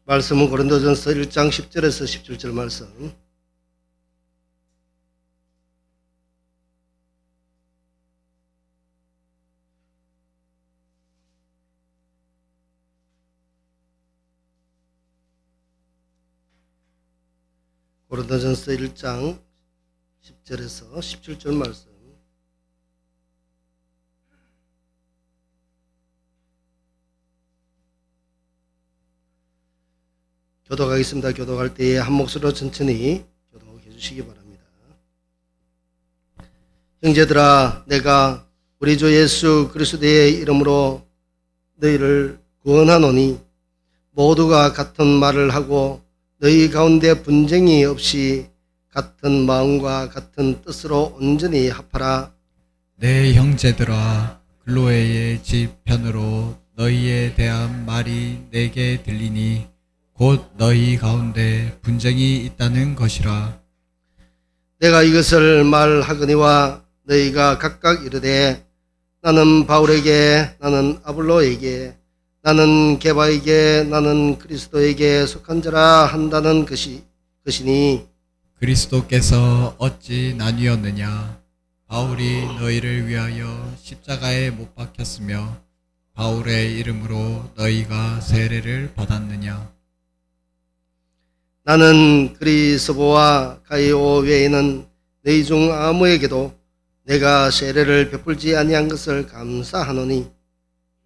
말씀은 고린도전서 1장 10절에서 17절 말씀. 고린도전서 1장 10절에서 17절 말씀. 교독하겠습니다. 교독할 때에 한 목소리로 천천히 교독해 주시기 바랍니다. 형제들아, 내가 우리 주 예수 그리스도의 이름으로 너희를 구원하노니 모두가 같은 말을 하고 너희 가운데 분쟁이 없이 같은 마음과 같은 뜻으로 온전히 합하라. 내 형제들아, 글로에의 집 편으로 너희에 대한 말이 내게 들리니 곧 너희 가운데 분쟁이 있다는 것이라. 내가 이것을 말하거니와 너희가 각각 이르되 나는 바울에게, 나는 아볼로에게, 나는 게바에게, 나는 그리스도에게 속한 자라 한다는 것이니 그리스도께서 어찌 나뉘었느냐? 바울이 너희를 위하여 십자가에 못 박혔으며 바울의 이름으로 너희가 세례를 받았느냐? 나는 그리스도와 가이오 외에는 너희 중 아무에게도 내가 세례를 베풀지 아니한 것을 감사하노니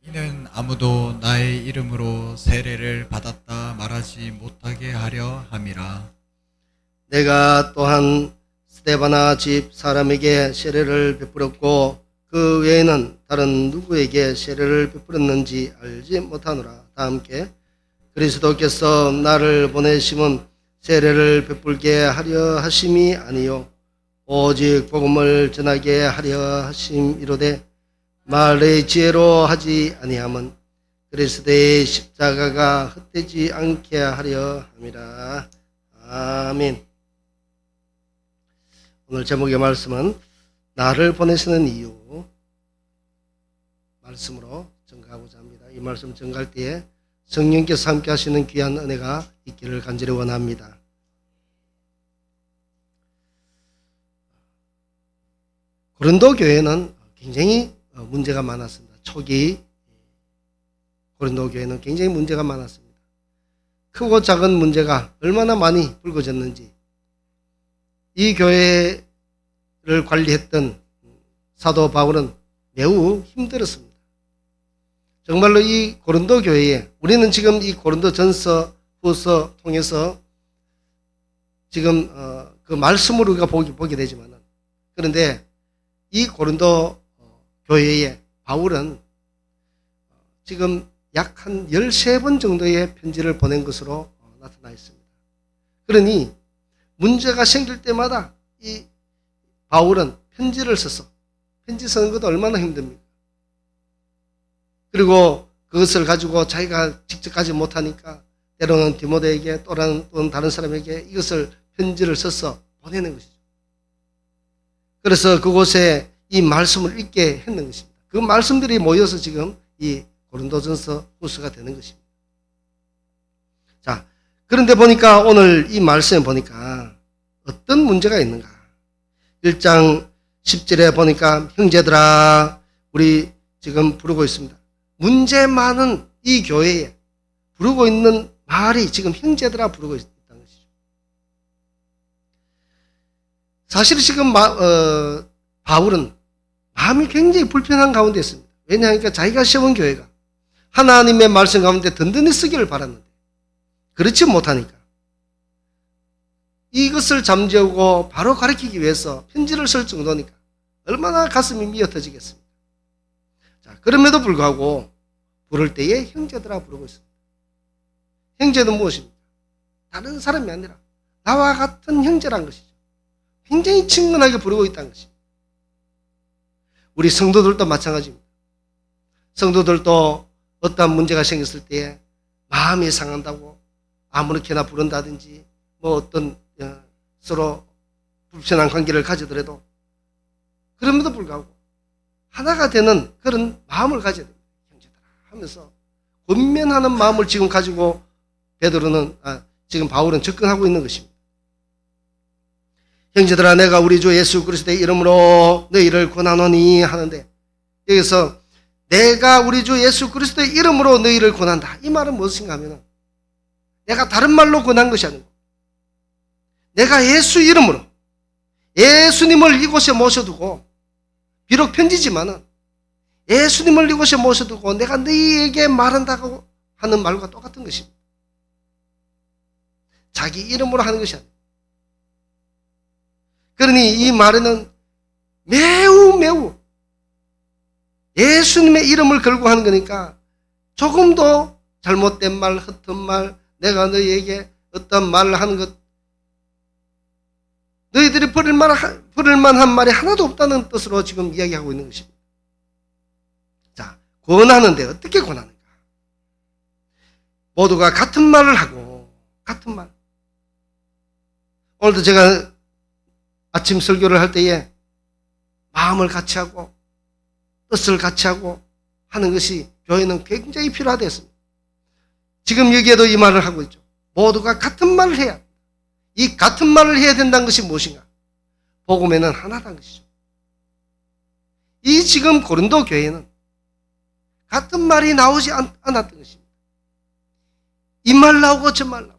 이는 아무도 나의 이름으로 세례를 받았다 말하지 못하게 하려 함이라. 내가 또한 스데바나 집 사람에게 세례를 베풀었고 그 외에는 다른 누구에게 세례를 베풀었는지 알지 못하노라. 다 함께. 그리스도께서 나를 보내심은 세례를 베풀게 하려 하심이 아니요 오직 복음을 전하게 하려 하심이로되 말의 지혜로 하지 아니함은 그리스도의 십자가가 헛되지 않게 하려 함이라. 아멘. 오늘 제목의 말씀은 나를 보내시는 이유 말씀으로 증거하고자 합니다. 이 말씀 증거할 때에 성령께서 함께 하시는 귀한 은혜가 있기를 간절히 원합니다. 고린도 교회는 굉장히 문제가 많았습니다. 초기 고린도 교회는 굉장히 문제가 많았습니다. 크고 작은 문제가 얼마나 많이 불거졌는지 이 교회를 관리했던 사도 바울은 매우 힘들었습니다. 정말로 이 고린도 교회에 우리는 지금 이 고린도 전서 후서 통해서 지금 그 말씀으로 우리가 보게 되지만은 그런데 이 고린도 교회에 바울은 지금 약 한 13번 정도의 편지를 보낸 것으로 나타나 있습니다. 그러니 문제가 생길 때마다 이 바울은 편지를 써서 편지 쓰는 것도 얼마나 힘듭니까? 그리고 그것을 가지고 자기가 직접 가지 못하니까 때로는 디모데에게 또는 다른 사람에게 이것을 편지를 써서 보내는 것이죠. 그래서 그곳에 이 말씀을 읽게 했는 것입니다. 그 말씀들이 모여서 지금 이 고린도전서 후서가 되는 것입니다. 자, 그런데 보니까 오늘 이 말씀에 보니까 어떤 문제가 있는가? 1장 10절에 보니까 형제들아, 우리 지금 부르고 있습니다. 문제 많은 이 교회에 부르고 있는 말이 지금 형제들아 부르고 있다는 것이죠. 사실 지금 바울은 마음이 굉장히 불편한 가운데 있습니다. 왜냐하니까 자기가 세운 교회가 하나님의 말씀 가운데 든든히 쓰기를 바랐는데 그렇지 못하니까 이것을 잠재우고 바로 가르치기 위해서 편지를 쓸 정도니까 얼마나 가슴이 미어 터지겠습니까? 자, 그럼에도 불구하고 부를 때에 형제들아 부르고 있습니다. 형제는 무엇입니까? 다른 사람이 아니라 나와 같은 형제란 것이죠. 굉장히 친근하게 부르고 있다는 것입니다. 우리 성도들도 마찬가지입니다. 성도들도 어떠한 문제가 생겼을 때에 마음이 상한다고 아무렇게나 부른다든지 뭐 어떤 서로 불편한 관계를 가지더라도 그럼에도 불구하고 하나가 되는 그런 마음을 가져야 됩니다. 형제들아 하면서 권면하는 마음을 지금 가지고 지금 바울은 접근하고 있는 것입니다. 형제들아, 내가 우리 주 예수 그리스도의 이름으로 너희를 권하노니 하는데, 여기서 내가 우리 주 예수 그리스도의 이름으로 너희를 권한다. 이 말은 무엇인가 하면, 내가 다른 말로 권한 것이 아니고, 내가 예수 이름으로 예수님을 이곳에 모셔두고, 비록 편지지만은 예수님을 이곳에 모셔두고 내가 너희에게 말한다고 하는 말과 똑같은 것입니다. 자기 이름으로 하는 것이 아니에요. 그러니 이 말에는 매우 예수님의 이름을 걸고 하는 거니까, 조금도 잘못된 말, 헛된 말, 내가 너희에게 어떤 말을 하는 것, 너희들이 버릴 만한 말이 하나도 없다는 뜻으로 지금 이야기하고 있는 것입니다. 자, 권하는데 어떻게 권하는가? 모두가 같은 말을 하고, 같은 말. 오늘도 제가 아침 설교를 할 때에 마음을 같이 하고 뜻을 같이 하고 하는 것이 교회는 굉장히 필요하겠습니다. 지금 여기에도 이 말을 하고 있죠. 모두가 같은 말을 해야, 이 같은 말을 해야 된다는 것이 무엇인가? 복음에는 하나라는 것이죠. 이 지금 고린도 교회는 같은 말이 나오지 않았던 것입니다. 이 말 나오고 저 말 나오고.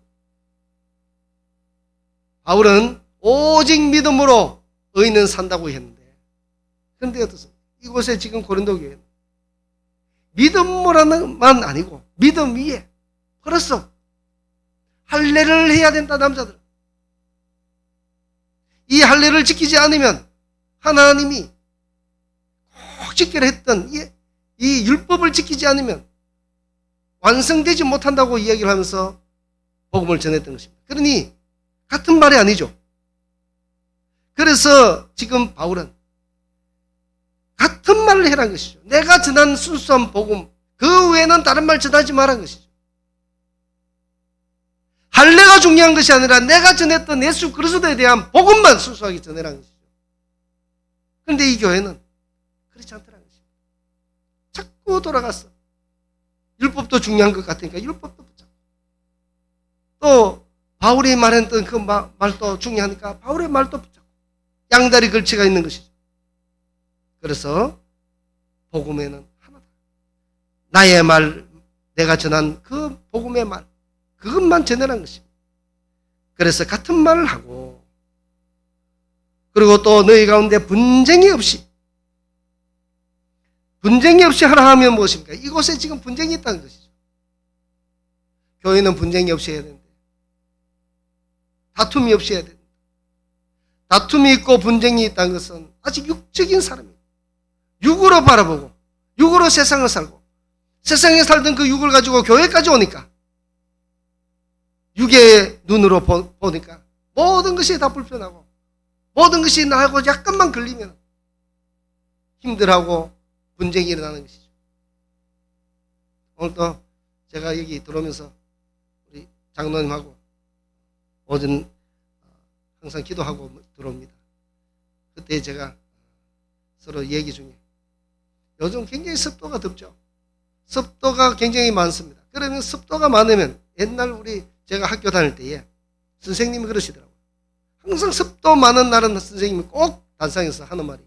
바울은 오직 믿음으로 의인은 산다고 했는데, 그런데 어떻습니까? 이곳에 지금 고린도 교회는 믿음으로만 아니고 믿음 위에 플러스 할례를 해야 된다. 남자들은 이 할례를 지키지 않으면 하나님이 꼭 지키려 했던 이 율법을 지키지 않으면 완성되지 못한다고 이야기를 하면서 복음을 전했던 것입니다. 그러니 같은 말이 아니죠. 그래서 지금 바울은 같은 말을 해라는 것이죠. 내가 전한 순수한 복음, 그 외에는 다른 말 전하지 말라는 것이죠. 할례가 중요한 것이 아니라 내가 전했던 예수 그리스도에 대한 복음만 순수하게 전해라는 것이죠. 그런데 이 교회는 그렇지 않더라는 것입니다. 자꾸 돌아갔어. 율법도 중요한 것 같으니까 율법도 붙잡고, 또 바울이 말했던 그 말도 중요하니까 바울의 말도 붙잡고, 양다리 걸치가 있는 것이죠. 그래서 복음에는 하나다. 나의 말, 내가 전한 그 복음의 말, 그것만 전해라는 것입니다. 그래서 같은 말을 하고, 그리고 또 너희 가운데 분쟁이 없이 하라 하면 무엇입니까? 이곳에 지금 분쟁이 있다는 것이죠. 교회는 분쟁이 없이 해야 되는데, 다툼이 없이 해야 됩니다. 다툼이 있고 분쟁이 있다는 것은 아직 육적인 사람이에요. 육으로 바라보고 육으로 세상을 살고, 세상에 살던 그 육을 가지고 교회까지 오니까, 육의 눈으로 보니까 모든 것이 다 불편하고 모든 것이 나하고 약간만 걸리면 힘들어하고 분쟁이 일어나는 것이죠. 오늘도 제가 여기 들어오면서 우리 장로님하고 오전 항상 기도하고 들어옵니다. 그때 제가 서로 얘기 중에, 요즘 굉장히 습도가 덥죠. 습도가 굉장히 많습니다. 그러면 습도가 많으면, 옛날 제가 학교 다닐 때에 선생님이 그러시더라고요. 항상 습도 많은 날은 선생님이 꼭 단상에서 하는 말이,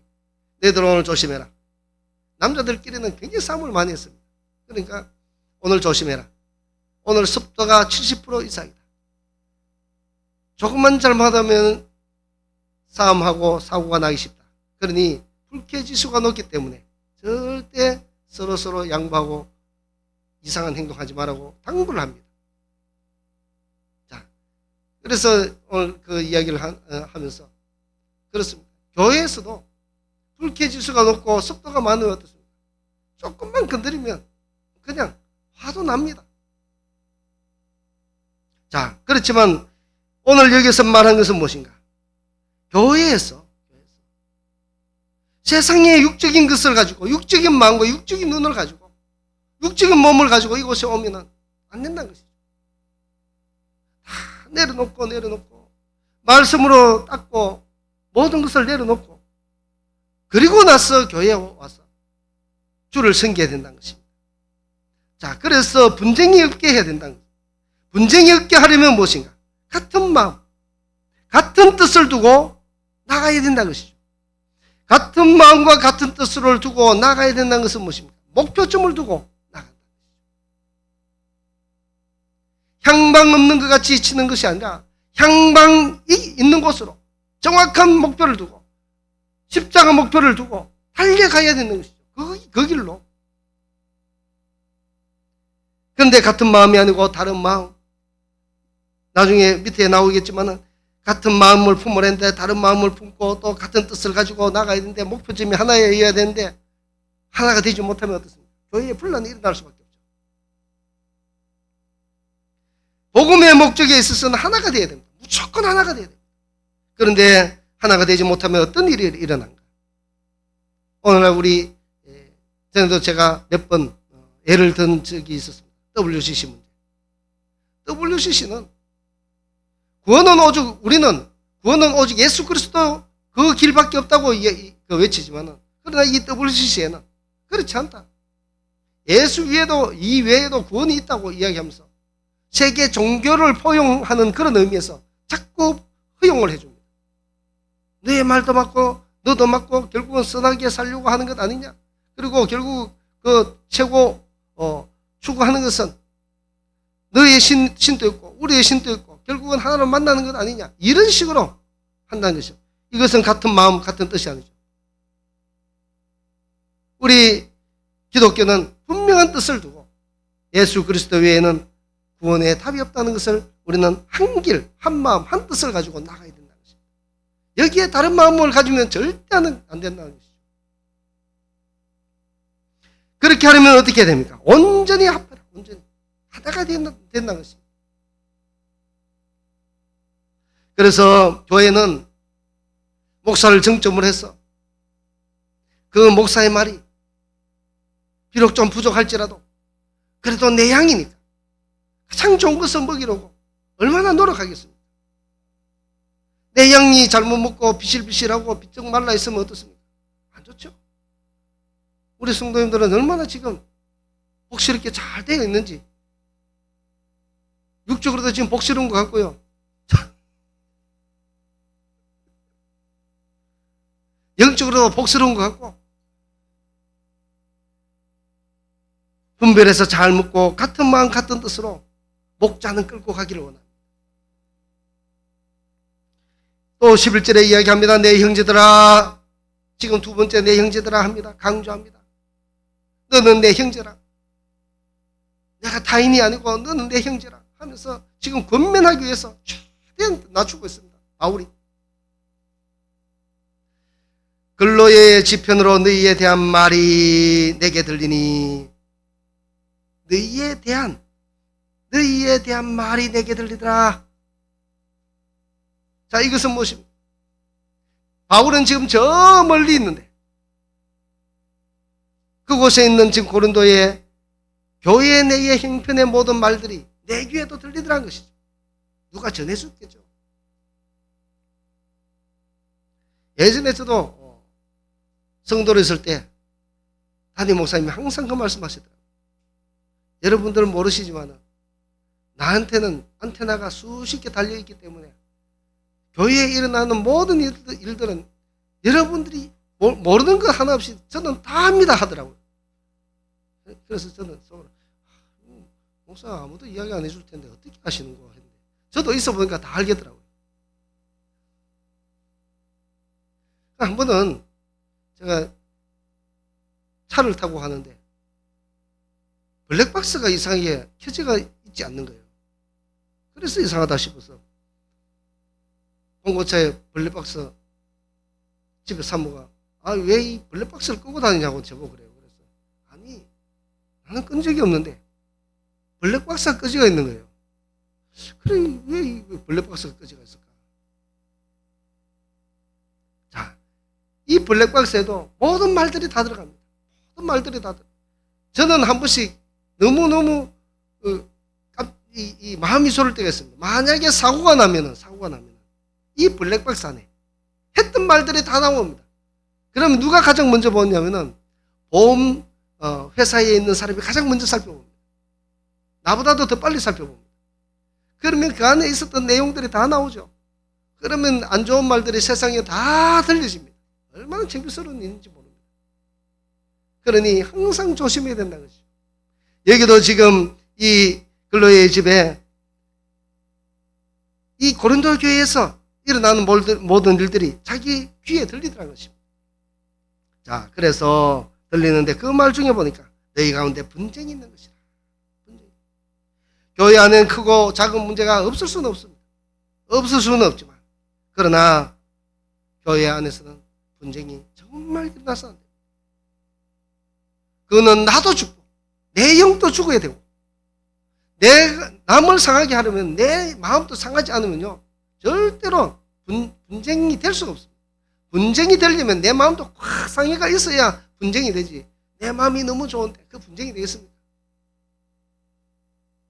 너희들 오늘 조심해라. 남자들끼리는 굉장히 싸움을 많이 했습니다. 그러니까 오늘 조심해라. 오늘 습도가 70% 이상이다. 조금만 잘못하면 싸움하고 사고가 나기 쉽다. 그러니 불쾌지수가 높기 때문에 절대 서로 양보하고 이상한 행동하지 말라고 당부를 합니다. 자, 그래서 오늘 그 이야기를 하면서 그렇습니다. 교회에서도 불쾌지수가 높고 습도가 많으면 어떻습니까? 조금만 건드리면 그냥 화도 납니다. 자, 그렇지만 오늘 여기서 말한 것은 무엇인가? 교회에서 세상의 육적인 것을 가지고, 육적인 마음과 육적인 눈을 가지고, 육적인 몸을 가지고 이곳에 오면 안 된다는 것이죠. 다 내려놓고 말씀으로 닦고 모든 것을 내려놓고, 그리고 나서 교회에 와서 주를 섬겨야 된다는 것입니다. 자, 그래서 분쟁이 없게 해야 된다는 것입니다. 분쟁이 없게 하려면 무엇인가? 같은 마음, 같은 뜻을 두고 나가야 된다는 것이죠. 같은 마음과 같은 뜻을 두고 나가야 된다는 것은 무엇입니까? 목표점을 두고 나간다. 향방 없는 것 같이 치는 것이 아니라 향방이 있는 곳으로 정확한 목표를 두고 십자가 목표를 두고 달려가야 되는 것이죠. 그 길로. 그런데 같은 마음이 아니고 다른 마음. 나중에 밑에 나오겠지만은 같은 마음을 품으려는데 다른 마음을 품고 또 같은 뜻을 가지고 나가야 되는데 목표점이 하나여야 되는데 하나가 되지 못하면 어떻습니까? 교회에 분란이 일어날 수밖에 없죠. 복음의 목적에 있어서는 하나가 되어야 됩니다. 무조건 하나가 되어야 됩니다. 그런데 하나가 되지 못하면 어떤 일이 일어난가? 오늘날 우리 전에도 제가 몇 번 예를 든 적이 있었습니다. WCC 문제. WCC는 우리는 구원은 오직 예수 그리스도 그 길밖에 없다고 외치지만은, 그러나 이 WCC에는 그렇지 않다. 예수 이외에도 구원이 있다고 이야기하면서 세계 종교를 포용하는 그런 의미에서 자꾸 허용을 해줍니다. 너의 말도 맞고 너도 맞고 결국은 선하게 살려고 하는 것 아니냐? 그리고 결국 그 최고 추구하는 것은 너의 신도 있고 우리의 신도 있고 결국은 하나로 만나는 것 아니냐? 이런 식으로 한다는 것이죠. 이것은 같은 마음 같은 뜻이 아니죠. 우리 기독교는 분명한 뜻을 두고 예수 그리스도 외에는 구원에 답이 없다는 것을 우리는 한 길, 한 마음, 한 뜻을 가지고 나가야 된다는 것입니다. 여기에 다른 마음을 가지면 절대 안 된다는 것이죠. 그렇게 하려면 어떻게 해야 됩니까? 온전히 합해라. 온전히 하나가 된다는 것입니다. 그래서 교회는 목사를 정점으로 해서 그 목사의 말이 비록 좀 부족할지라도 그래도 내 양이니까 가장 좋은 것을 먹이려고 얼마나 노력하겠습니까? 내 양이 잘못 먹고 비실비실하고 비쩍 말라 있으면 어떻습니까? 안 좋죠? 우리 성도님들은 얼마나 지금 복스럽게 잘 되어 있는지, 육적으로도 지금 복스러운 것 같고요. 영적으로도 복스러운 것 같고, 분별해서 잘 먹고 같은 마음 같은 뜻으로 목자는 끌고 가기를 원합니다. 또 11절에 이야기합니다. 내 형제들아, 지금 두 번째 내 형제들아 합니다. 강조합니다. 너는 내 형제라. 내가 타인이 아니고 너는 내 형제라 하면서 지금 권면하기 위해서 최대한 낮추고 있습니다. 바울이. 근로의 지편으로 너희에 대한 말이 내게 들리니, 너희에 대한 말이 내게 들리더라. 자, 이것은 무엇입니까? 바울은 지금 저 멀리 있는데 그곳에 있는 지금 고린도의 교회 내의 형편의 모든 말들이 내 귀에도 들리더라는 것이죠. 누가 전해줬겠죠. 예전에 저도 성도로 있을 때 담임 목사님이 항상 그 말씀하시더라고요. 여러분들은 모르시지만 나한테는 안테나가 수십 개 달려있기 때문에 교회에 일어나는 모든 일들은 여러분들이 모르는 거 하나 없이 저는 다 합니다 하더라고요. 그래서 저는 속으로 목사 아무도 이야기 안 해줄 텐데 어떻게 하시는 거 했는데 저도 있어 보니까 다 알겠더라고요. 한 번은 제가 차를 타고 가는데 블랙박스가 이상하게 켜져가 있지 않는 거예요. 그래서 이상하다 싶어서 봉고차에 블랙박스 집에 사모가 왜 이 블랙박스를 끄고 다니냐고 저보고 그래요. 그래서 아니 나는 끈 적이 없는데 블랙박스가 꺼져가 있는 거예요. 그래 왜 이 블랙박스가 꺼져가 있을까? 자, 이 블랙박스에도 모든 말들이 다 들어갑니다. 모든 말들이 다 들어. 저는 한 번씩 너무너무 이 마음이 소를 때가 있습니다. 만약에 사고가 나면은 이 블랙박스 안에 했던 말들이 다 나옵니다. 그럼 누가 가장 먼저 보냐면은 보험 회사에 있는 사람이 가장 먼저 살펴봅니다. 나보다도 더 빨리 살펴봅니다. 그러면 그 안에 있었던 내용들이 다 나오죠. 그러면 안 좋은 말들이 세상에 다 들려집니다. 얼마나 창피스러운 일인지 모릅니다. 그러니 항상 조심해야 된다는 것이죠. 여기도 지금 이 글로의 집에 이 고린도 교회에서 일어나는 모든 일들이 자기 귀에 들리더라는 것입니다. 자, 그래서 들리는데 그 말 중에 보니까 너희 가운데 분쟁이 있는 것이라. 분쟁. 교회 안에는 크고 작은 문제가 없을 수는 없습니다. 없을 수는 없지만 그러나 교회 안에서는 분쟁이 정말 일어나서 안 됩니다. 그거는 나도 죽고 내 영도 죽어야 되고 내가 남을 상하게 하려면 내 마음도 상하지 않으면요 절대로 분쟁이 될 수가 없습니다. 분쟁이 되려면 내 마음도 확 상해가 있어야 분쟁이 되지. 내 마음이 너무 좋은데 그 분쟁이 되겠습니까?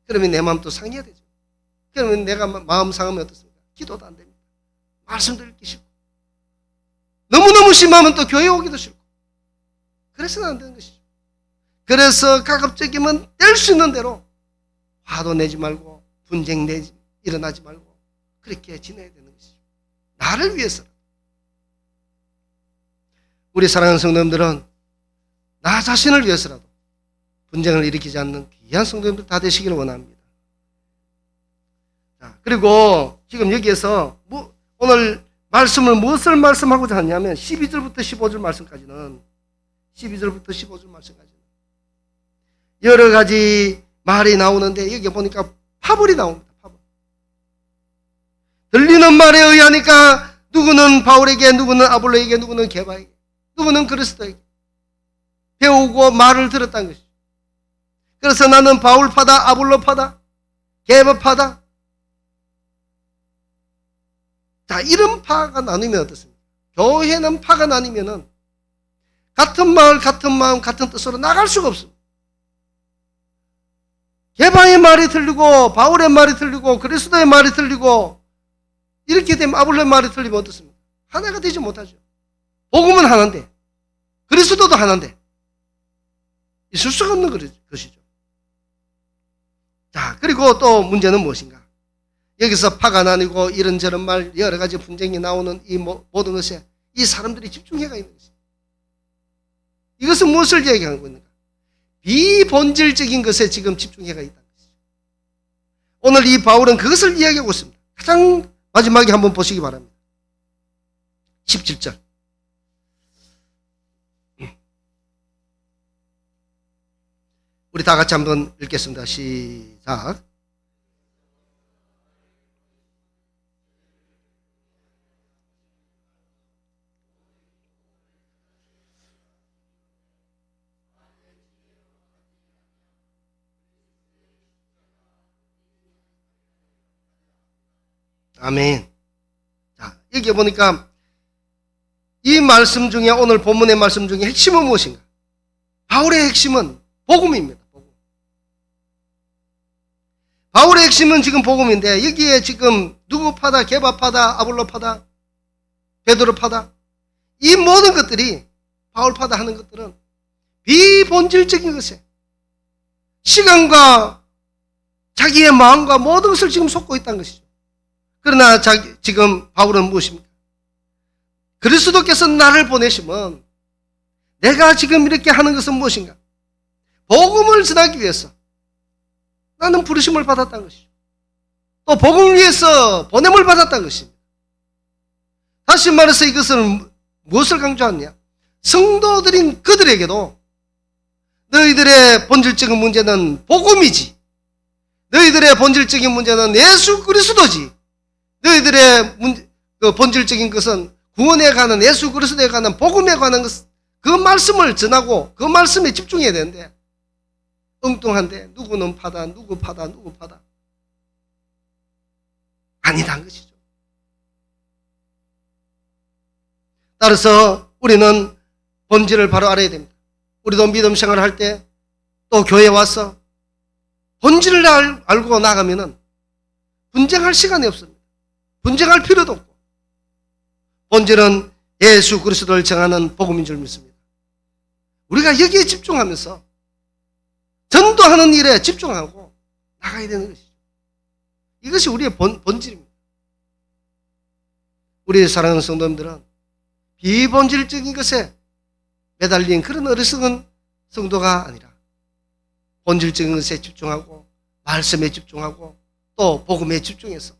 그러면 내 마음도 상해야 되죠. 그러면 내가 마음 상하면 어떻습니까? 기도도 안 됩니다. 말씀도 읽기 싫고 너무너무 심하면 또 교회 오기도 싫고 그래서는 안 되는 것이죠. 그래서 가급적이면 될 수 있는 대로 화도 내지 말고 분쟁 일어나지 말고 그렇게 지내야 되는 것이죠. 나를 위해서. 우리 사랑하는 성도님들은 나 자신을 위해서라도 분쟁을 일으키지 않는 귀한 성도님들 다 되시기를 원합니다. 자, 그리고 지금 여기에서 오늘 말씀을 무엇을 말씀하고자 하냐면 12절부터 15절 말씀까지는 12절부터 15절 말씀까지는 여러 가지 말이 나오는데 여기 보니까 파벌이 나옵니다. 파벌. 들리는 말에 의하니까 누구는 바울에게, 누구는 아볼로에게, 누구는 게바에게, 누구는 그리스도에게 배우고 말을 들었다는 것이죠. 그래서 나는 바울파다, 아볼로파다, 게바파다. 자, 이런 파가 나누면 어떻습니까? 교회는 파가 나뉘면은 같은 마을, 같은 마음, 같은 뜻으로 나갈 수가 없습니다. 게바의 말이 틀리고 바울의 말이 틀리고 그리스도의 말이 틀리고 이렇게 되면 아볼로의 말이 틀리면 어떻습니까? 하나가 되지 못하죠. 복음은 하나인데 그리스도도 하나인데 있을 수가 없는 것이죠. 자, 그리고 또 문제는 무엇인가? 여기서 파가 나뉘고 이런저런 말 여러 가지 분쟁이 나오는 이 모든 것에 이 사람들이 집중해가 있는 것입니다. 이것은 무엇을 이야기하고 있는가? 비본질적인 것에 지금 집중해가 있다는 것이죠. 오늘 이 바울은 그것을 이야기하고 있습니다. 가장 마지막에 한번 보시기 바랍니다. 17절. 우리 다 같이 한번 읽겠습니다. 시작. 아멘. 자, 여기 보니까 이 말씀 중에 오늘 본문의 말씀 중에 핵심은 무엇인가? 바울의 핵심은 복음입니다. 복음. 바울의 핵심은 지금 복음인데 여기에 지금 누구 파다, 게바 파다, 아볼로 파다, 베드로 파다 이 모든 것들이 바울 파다 하는 것들은 비본질적인 것에 시간과 자기의 마음과 모든 것을 지금 쏟고 있다는 것이죠. 그러나 지금 바울은 무엇입니까? 그리스도께서 나를 보내시면 내가 지금 이렇게 하는 것은 무엇인가? 복음을 전하기 위해서 나는 부르심을 받았다는 것이죠. 또 복음을 위해서 보냄을 받았다는 것입니다. 다시 말해서 이것은 무엇을 강조하느냐? 성도들인 그들에게도 너희들의 본질적인 문제는 복음이지, 너희들의 본질적인 문제는 예수 그리스도지, 너희들의 본질적인 것은 구원에 관한 예수 그리스도에 관한 복음에 관한 것, 그 말씀을 전하고 그 말씀에 집중해야 되는데 엉뚱한데 누구는 파다, 누구 파다, 누구 파다 아니다는 것이죠. 따라서 우리는 본질을 바로 알아야 됩니다. 우리도 믿음 생활을 할 때 또 교회에 와서 본질을 알고 나가면은 분쟁할 시간이 없습니다. 분쟁할 필요도 없고 본질은 예수 그리스도를 정하는 복음인 줄 믿습니다. 우리가 여기에 집중하면서 전도하는 일에 집중하고 나가야 되는 것이죠. 이것이 우리의 본질입니다. 우리의 사랑하는 성도님들은 비본질적인 것에 매달린 그런 어리석은 성도가 아니라 본질적인 것에 집중하고 말씀에 집중하고 또 복음에 집중해서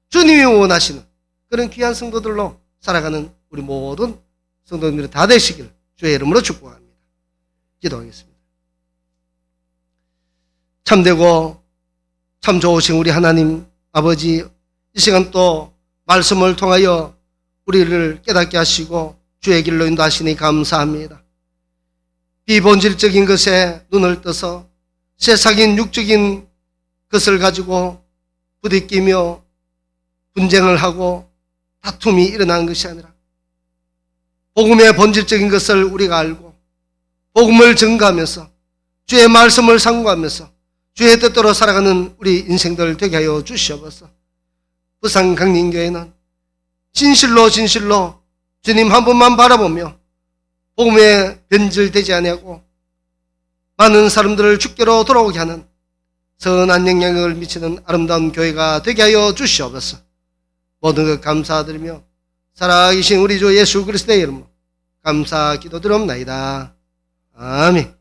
주님이 원하시는 그런 귀한 성도들로 살아가는 우리 모든 성도님들이 다 되시길 주의 이름으로 축복합니다. 기도하겠습니다. 참되고 참 좋으신 우리 하나님 아버지, 이 시간 또 말씀을 통하여 우리를 깨닫게 하시고 주의 길로 인도하시니 감사합니다. 비본질적인 것에 눈을 떠서 세상인 육적인 것을 가지고 부딪히며 분쟁을 하고 다툼이 일어나는 것이 아니라 복음의 본질적인 것을 우리가 알고 복음을 증거하면서 주의 말씀을 상고하면서 주의 뜻대로 살아가는 우리 인생들 되게 하여 주시옵소서. 부산 강림교회는 진실로 주님 한 분만 바라보며 복음에 변질되지 아니하고 많은 사람들을 주께로 돌아오게 하는 선한 영향을 미치는 아름다운 교회가 되게 하여 주시옵소서. 모든 것 감사드리며 살아계신 우리 주 예수 그리스도의 이름으로 감사 기도드립나이다. 아멘.